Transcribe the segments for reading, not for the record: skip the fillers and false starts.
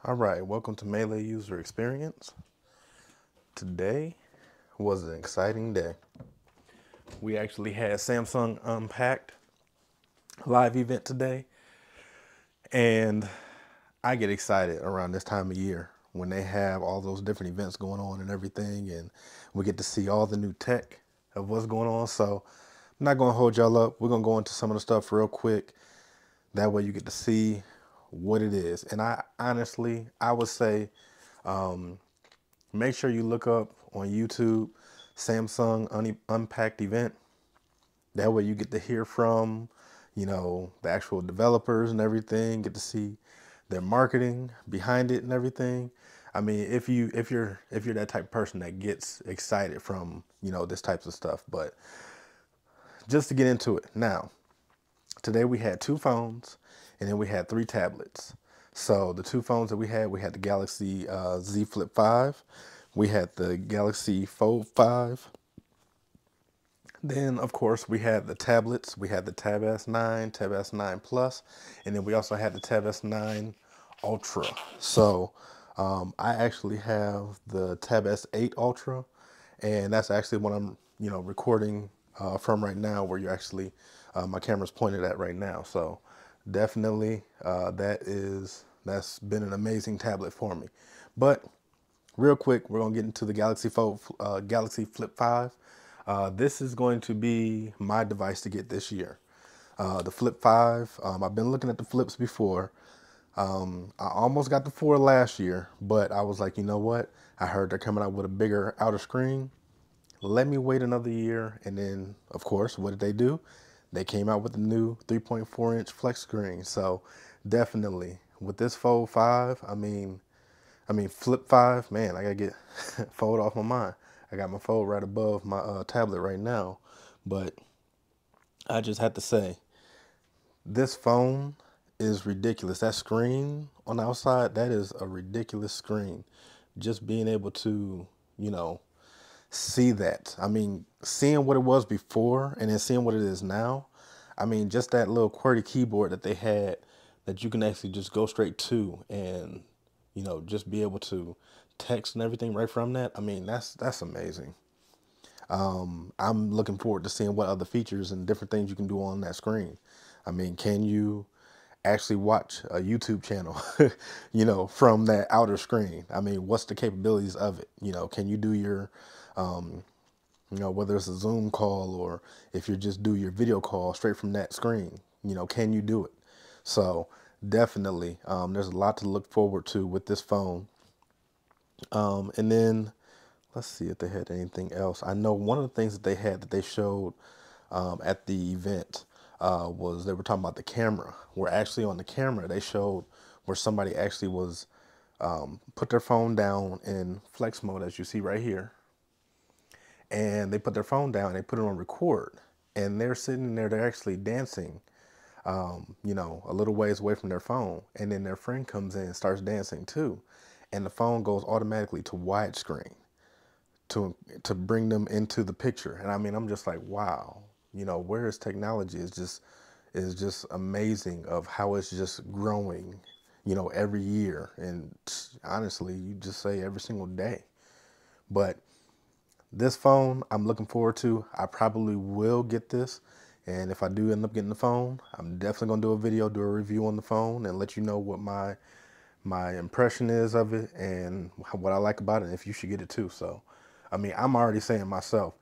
All right, welcome to Melee User Experience. Today was an exciting day. We actually had Samsung Unpacked live event today, and I get excited around this time of year when they have all those different events going on and everything, and we get to see all the new tech of what's going on. So I'm not going to hold y'all up. We're going to go into some of the stuff real quick. That way you get to see what it is. And I honestly, I would say, make sure you look up on YouTube Samsung Unpacked event. That way you get to hear from, the actual developers and everything, get to see their marketing behind it and everything. I mean, if you're that type of person that gets excited from, this types of stuff. But just to get into it now, today we had 2 phones and then we had 3 tablets. So the 2 phones that we had the Galaxy Z Flip 5, we had the Galaxy Fold 5. Then, of course, we had the tablets. We had the Tab S9, Tab S9 Plus, and then we also had the Tab S9 Ultra. So I actually have the Tab S8 Ultra, and that's actually what I'm, recording from right now, where you're actually, my camera's pointed at right now. So definitely that's been an amazing tablet for me. But real quick, we're gonna get into the Galaxy Flip 5. This is going to be my device to get this year. The Flip 5, I've been looking at the Flips before. I almost got the 4 last year, but I was like, you know what? I heard they're coming out with a bigger outer screen. Let me wait another year. And then, of course, what did they do? They came out with the new 3.4-inch flex screen. So definitely with this Fold 5, I mean Flip 5, man, I gotta get Fold off my mind. I got my Fold right above my tablet right now. But I just have to say, this phone is ridiculous. That screen on the outside, that is a ridiculous screen. Just being able to, see that. I mean, seeing what it was before and then seeing what it is now. I mean, just that little QWERTY keyboard that they had that you can actually just go straight to and, just be able to text and everything right from that. I mean, that's amazing. I'm looking forward to seeing what other features and different things you can do on that screen. I mean, can you actually watch a YouTube channel, from that outer screen? I mean, what's the capabilities of it? Can you do your, whether it's a Zoom call or if you just do your video call straight from that screen, can you do it? So definitely, there's a lot to look forward to with this phone. And then let's see if they had anything else. I know one of the things that they had that they showed at the event was they were talking about the camera. Where actually on the camera they showed where somebody actually was put their phone down in flex mode, as you see right here, and they put their phone down and they put it on record, and they're sitting there, they're actually dancing, a little ways away from their phone, and then their friend comes in and starts dancing too, and the phone goes automatically to widescreen to bring them into the picture. And I mean, I'm just like, wow, where is technology is just amazing of how it's just growing, every year. And honestly, you just say every single day. But this phone, I'm looking forward to. I probably will get this. And if I do end up getting the phone, I'm definitely gonna do a video, do a review on the phone and let you know what my impression is of it and what I like about it, and if you should get it too. So, I mean, I'm already saying myself,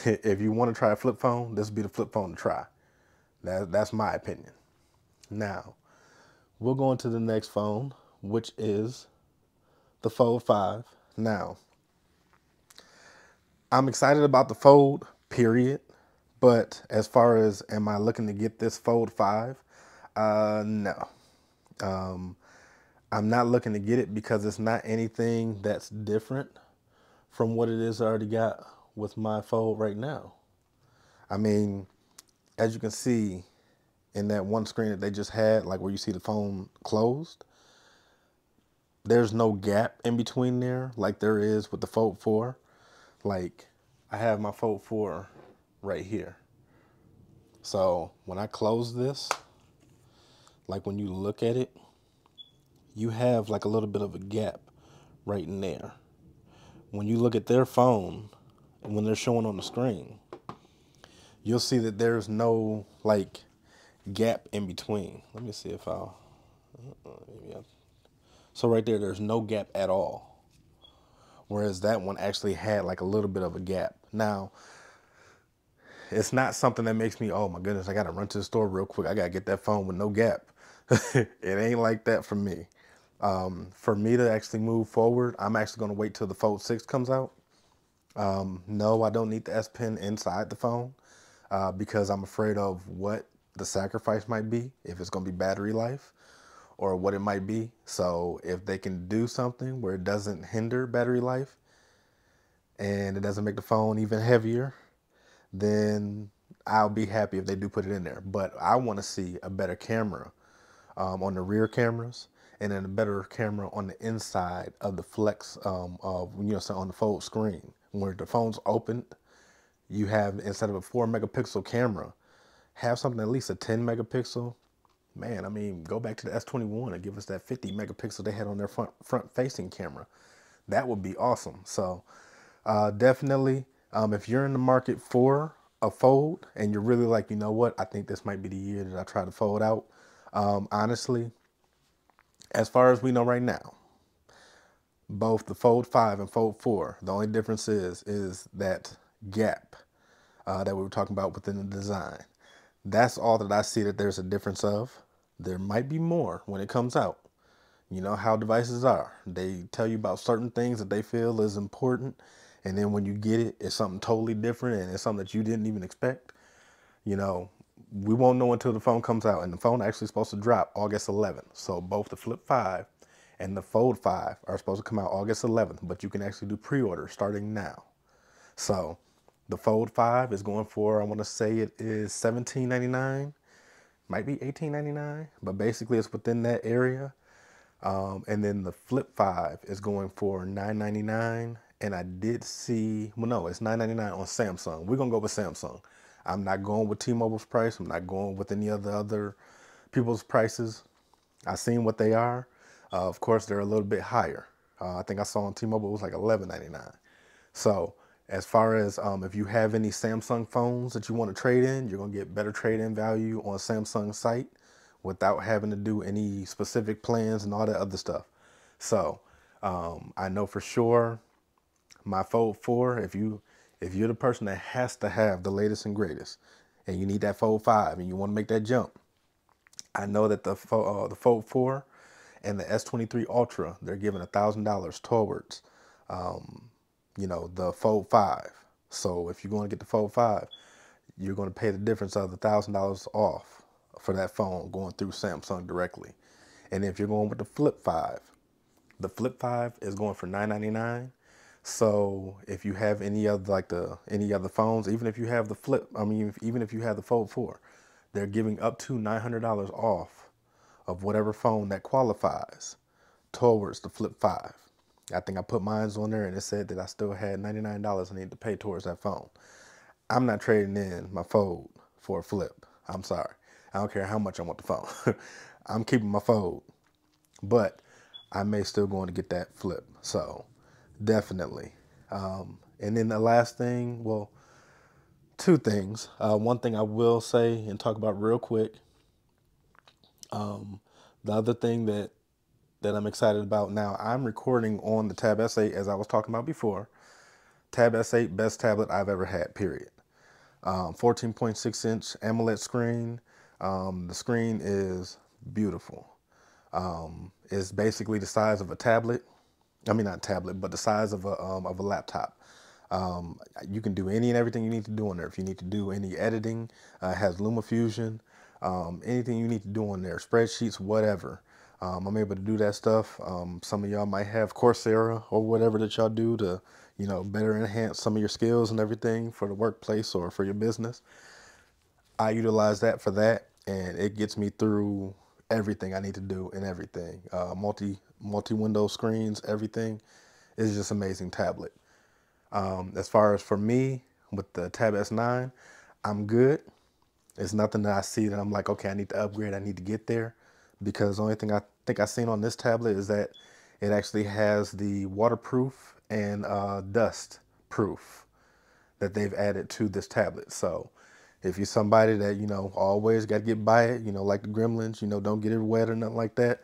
if you want to try a flip phone, this would be the flip phone to try. That's my opinion. Now, we'll go into the next phone, which is the Fold 5. Now, I'm excited about the Fold, period. But as far as am I looking to get this Fold 5? No. I'm not looking to get it because it's not anything that's different from what it is I already got with my Fold right now. I mean, as you can see in that one screen that they just had, like where you see the phone closed, there's no gap in between there like there is with the Fold 4. Like, I have my Fold 4 right here. So when I close this, like when you look at it, you have like a little bit of a gap right in there. When you look at their phone, and when they're showing on the screen, you'll see that there's no like gap in between. Let me see if I'll, maybe so right there, there's no gap at all. Whereas that one actually had like a little bit of a gap. Now, it's not something that makes me, oh my goodness, I gotta run to the store real quick. I gotta get that phone with no gap. It ain't like that for me. For me to actually move forward, I'm actually gonna wait till the Fold 6 comes out. No, I don't need the S Pen inside the phone because I'm afraid of what the sacrifice might be, if it's gonna be battery life or what it might be. So if they can do something where it doesn't hinder battery life and it doesn't make the phone even heavier, then I'll be happy if they do put it in there. But I want to see a better camera on the rear cameras, and then a better camera on the inside of the Flex, so on the Fold screen. Where the phone's open, you have, instead of a 4 megapixel camera, have something at least a 10 megapixel. Man, I mean, go back to the S21 and give us that 50 megapixel they had on their front facing camera. That would be awesome. So definitely, if you're in the market for a Fold and you're really like, you know what, I think this might be the year that I try to fold out. Honestly, as far as we know right now, both the Fold 5 and Fold 4, the only difference is that gap that we were talking about within the design. That's all that I see that there's a difference of. There might be more when it comes out. You know how devices are. They tell you about certain things that they feel is important, and then when you get it, it's something totally different, and it's something that you didn't even expect. You know, we won't know until the phone comes out, and the phone actually is supposed to drop August 11th. So both the Flip 5 and the Fold 5 are supposed to come out August 11th, but you can actually do pre-order starting now. So the Fold 5 is going for, I want to say it is $17.99, might be $18.99, but basically it's within that area. And then the Flip 5 is going for $9.99. And I did see, well, no, it's $9.99 on Samsung. We're going to go with Samsung. I'm not going with T-Mobile's price. I'm not going with any of the other people's prices. I've seen what they are. Of course, they're a little bit higher. I think I saw on T-Mobile it was like $11.99. So as far as if you have any Samsung phones that you want to trade in, you're going to get better trade-in value on Samsung's site without having to do any specific plans and all that other stuff. So I know for sure my Fold 4, if you're the person that has to have the latest and greatest, and you need that Fold 5 and you want to make that jump, I know that the Fold 4 and the S23 Ultra, they're giving $1,000 towards, the Fold 5. So if you're going to get the Fold 5, you're going to pay the difference of the $1,000 off for that phone going through Samsung directly. And if you're going with the Flip 5, the Flip 5 is going for $9.99. So if you have any other any other phones, even if you have the even if you have the Fold 4, they're giving up to $900 off of whatever phone that qualifies towards the Flip 5. I think I put mine on there and it said that I still had $99 I need to pay towards that phone. I'm not trading in my Fold for a Flip. I'm sorry. I don't care how much I want the phone. I'm keeping my Fold, but I may still go on to get that Flip. So definitely. And then the last thing, well, two things. One thing I will say and talk about real quick. The other thing that I'm excited about now, I'm recording on the Tab S8 as I was talking about before. Tab S8, best tablet I've ever had, period. 14.6-inch AMOLED screen. The screen is beautiful. It's basically the size of a tablet. I mean, not tablet, but the size of a laptop. You can do any and everything you need to do on there. If you need to do any editing, it has LumaFusion. Anything you need to do on there, spreadsheets, whatever. I'm able to do that stuff. Some of y'all might have Coursera or whatever that y'all do to, better enhance some of your skills and everything for the workplace or for your business. I utilize that for that, and it gets me through everything I need to do and everything. Multi-window screens, everything. It's just amazing tablet. As far as for me with the Tab S9, I'm good. It's nothing that I see that I'm like, okay, I need to upgrade. I need to get there. because the only thing I think I seen on this tablet is that it actually has the waterproof and dust proof that they've added to this tablet. So if you're somebody that, you know, always got to get by it, you know, like the Gremlins, you know, don't get it wet or nothing like that.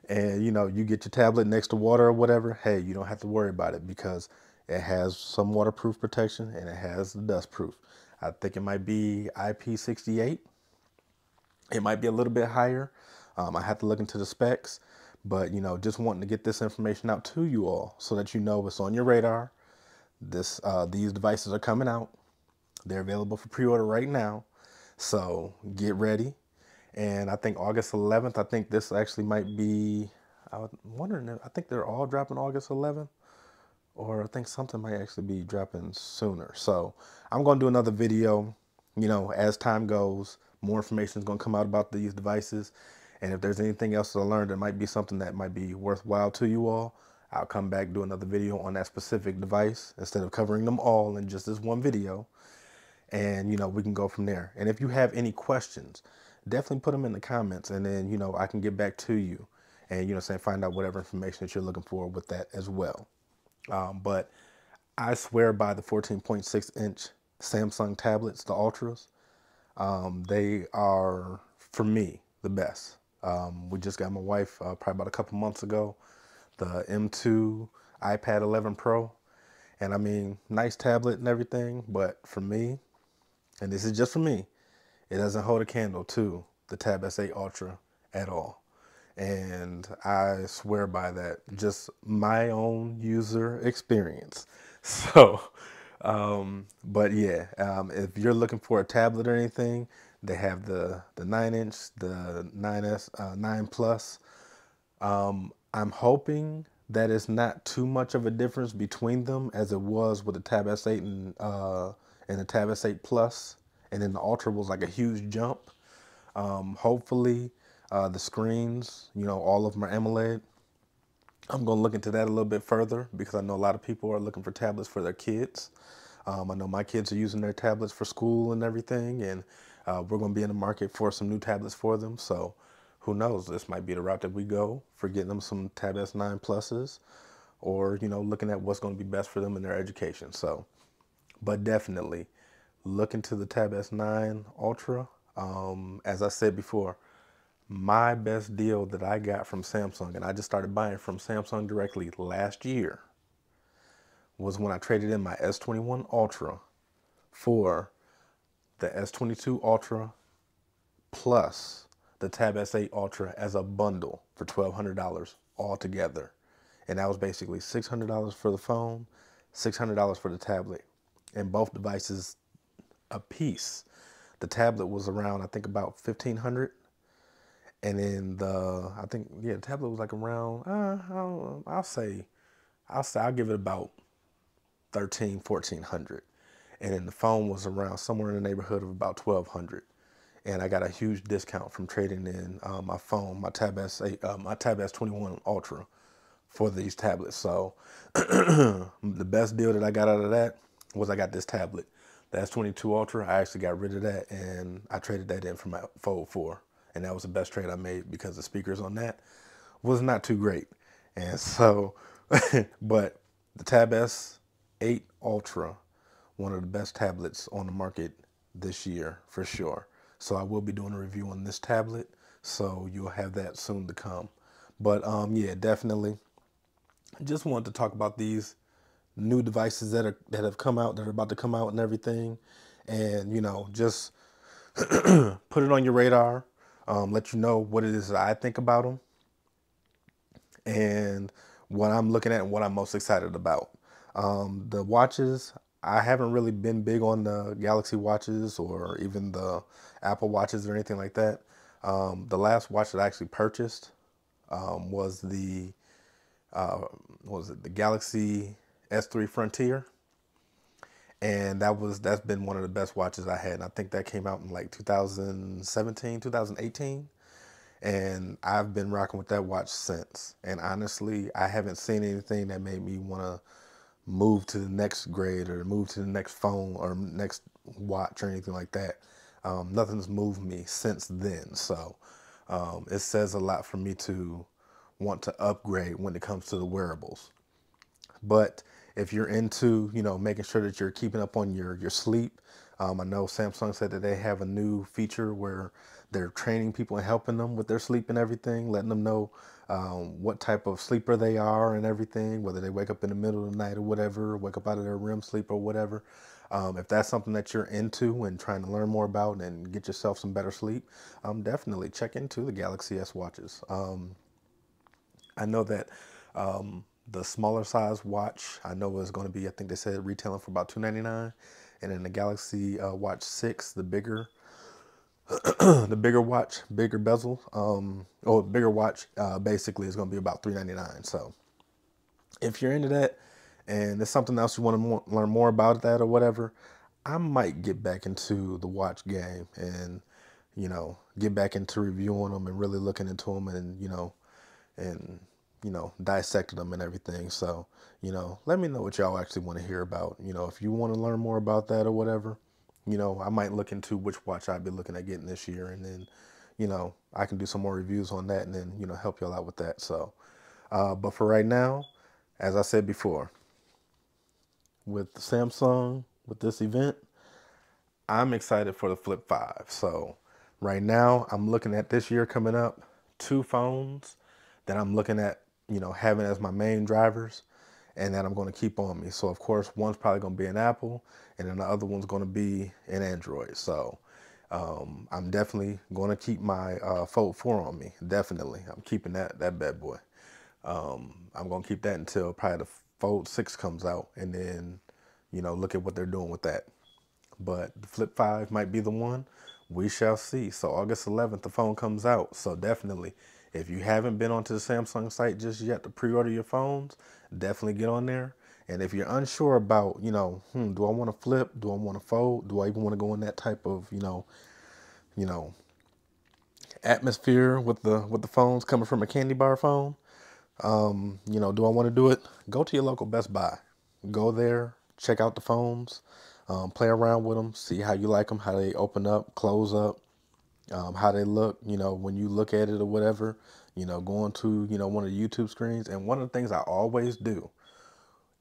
And, you know, you get your tablet next to water or whatever, hey, you don't have to worry about it because it has some waterproof protection and it has the dust proof. I think it might be IP68. It might be a little bit higher. I have to look into the specs, but, you know, just wanting to get this information out to you all so that you know it's on your radar. These devices are coming out. They're available for pre-order right now. So get ready. And I think August 11th, I think this actually might be, I was wondering, I think they're all dropping August 11th, or I think something might actually be dropping sooner. So I'm going to do another video, you know, as time goes, more information is going to come out about these devices. And if there's anything else to learn that might be something that might be worthwhile to you all, I'll come back, do another video on that specific device instead of covering them all in just this one video. And, you know, we can go from there. And if you have any questions, definitely put them in the comments, and then, you know, I can get back to you and, you know, find out whatever information that you're looking for with that as well. But I swear by the 14.6-inch Samsung tablets, the Ultras. They are, for me, the best. We just got my wife probably about a couple months ago, the M2 iPad 11 Pro. And I mean, nice tablet and everything, but for me, and this is just for me, it doesn't hold a candle to the Tab S8 Ultra at all. And I swear by that, just my own user experience. So, but yeah, if you're looking for a tablet or anything, they have the 9-inch, the 9 Plus. I'm hoping that it's not too much of a difference between them as it was with the Tab S8 and the Tab S8 Plus, and then the Ultra was like a huge jump. Hopefully, the screens, you know, all of them are AMOLED. I'm going to look into that a little bit further because I know a lot of people are looking for tablets for their kids. I know my kids are using their tablets for school and everything, and we're going to be in the market for some new tablets for them. So who knows, this might be the route that we go for getting them some Tab S9 Pluses, or, you know, looking at what's going to be best for them in their education. So, but definitely look into the Tab S9 Ultra. As I said before, my best deal that I got from Samsung, and I just started buying from Samsung directly last year, was when I traded in my S21 Ultra for the S22 Ultra plus the Tab S8 Ultra as a bundle for $1,200 all together. And that was basically $600 for the phone, $600 for the tablet, and both devices a piece. The tablet was around, I think, about $1,500. And then the tablet was like around, I'll give it about $1,400. And then the phone was around somewhere in the neighborhood of about $1,200. And I got a huge discount from trading in my phone, my Tab S8, my Tab S21 Ultra for these tablets. So the best deal that I got out of that was I got this tablet. The S22 Ultra, I actually got rid of that and I traded that in for my Fold 4. And that was the best trade I made because the speakers on that was not too great. And so, but the Tab S8 Ultra, one of the best tablets on the market this year for sure. So I will be doing a review on this tablet, so you'll have that soon to come. But yeah, definitely just wanted to talk about these new devices that have come out, that are about to come out and everything. And, you know, just put it on your radar. Let you know what it is that I think about them and what I'm looking at and what I'm most excited about. The watches, I haven't really been big on the Galaxy watches or even the Apple watches or anything like that. The last watch that I actually purchased was the the Galaxy S3 Frontier. And that's been one of the best watches I had. And I think that came out in like 2017, 2018. And I've been rocking with that watch since. And honestly, I haven't seen anything that made me want to move to the next grade or move to the next phone or next watch or anything like that. Nothing's moved me since then. So It says a lot for me to want to upgrade when it comes to the wearables. But if you're into, making sure that you're keeping up on your sleep, I know Samsung said that they have a new feature where they're training people and helping them with their sleep and everything, letting them know what type of sleeper they are and everything, whether they wake up in the middle of the night or whatever, wake up out of their REM sleep or whatever. If that's something that you're into and trying to learn more about and get yourself some better sleep, definitely check into the Galaxy S watches. I know that the smaller size watch, I know is going to be, I think they said retailing for about $299, and then the Galaxy Watch 6, the bigger, the bigger watch, bigger bezel, or bigger watch, basically is going to be about $399. So if you're into that, and there's something else you want to learn more about that or whatever, I might get back into the watch game and get back into reviewing them and really looking into them and and dissected them and everything. So, let me know what y'all actually want to hear about. If you want to learn more about that or whatever, I might look into which watch I'd be looking at getting this year, and then, I can do some more reviews on that and then, help y'all out with that. So, but for right now, as I said before, with Samsung, with this event, I'm excited for the Flip 5. So right now I'm looking at this year coming up, 2 phones that I'm looking at, having as my main drivers and that I'm going to keep on me. So of course, one's probably going to be an Apple and then the other one's going to be an Android. So I'm definitely going to keep my Fold 4 on me. Definitely. I'm keeping that bad boy. I'm going to keep that until probably the Fold 6 comes out and then, look at what they're doing with that. But the Flip 5 might be the one. We shall see. So August 11th, the phone comes out. So definitely, if you haven't been onto the Samsung site just yet to pre-order your phones, definitely get on there. And if you're unsure about, do I want to flip? Do I want to fold? Do I even want to go in that type of, atmosphere with the phones coming from a candy bar phone? Do I want to do it? Go to your local Best Buy. Go there, check out the phones, play around with them, see how you like them, how they open up, close up, how they look, when you look at it or whatever, going to, one of the YouTube screens. And one of the things I always do,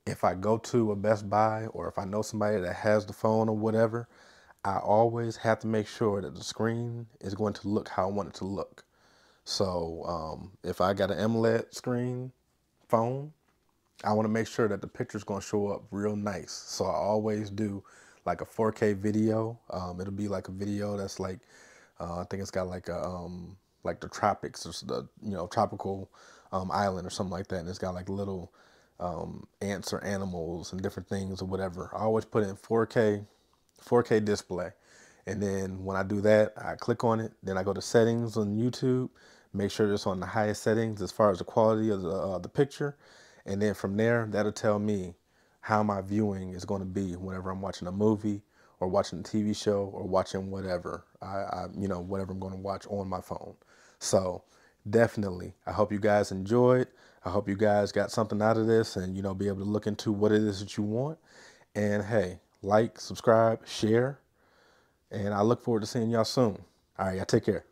if I go to a Best Buy or if I know somebody that has the phone or whatever, I always have to make sure that the screen is going to look how I want it to look. So if I got an AMOLED screen phone, I want to make sure that the picture's going to show up real nice. So I always do like a 4K video. It'll be like a video that's like, I think it's got like a, like the tropics or the, tropical island or something like that. And it's got like little ants or animals and different things or whatever. I always put it in 4K display. And then when I do that, I click on it. Then I go to settings on YouTube, make sure it's on the highest settings as far as the quality of the picture. And then from there, that'll tell me how my viewing is going to be whenever I'm watching a movie or watching a TV show or watching whatever whatever I'm going to watch on my phone. So definitely, I hope you guys enjoyed. I hope you guys got something out of this and, be able to look into what it is that you want. And hey, like, subscribe, share. And I look forward to seeing y'all soon. All right, y'all take care.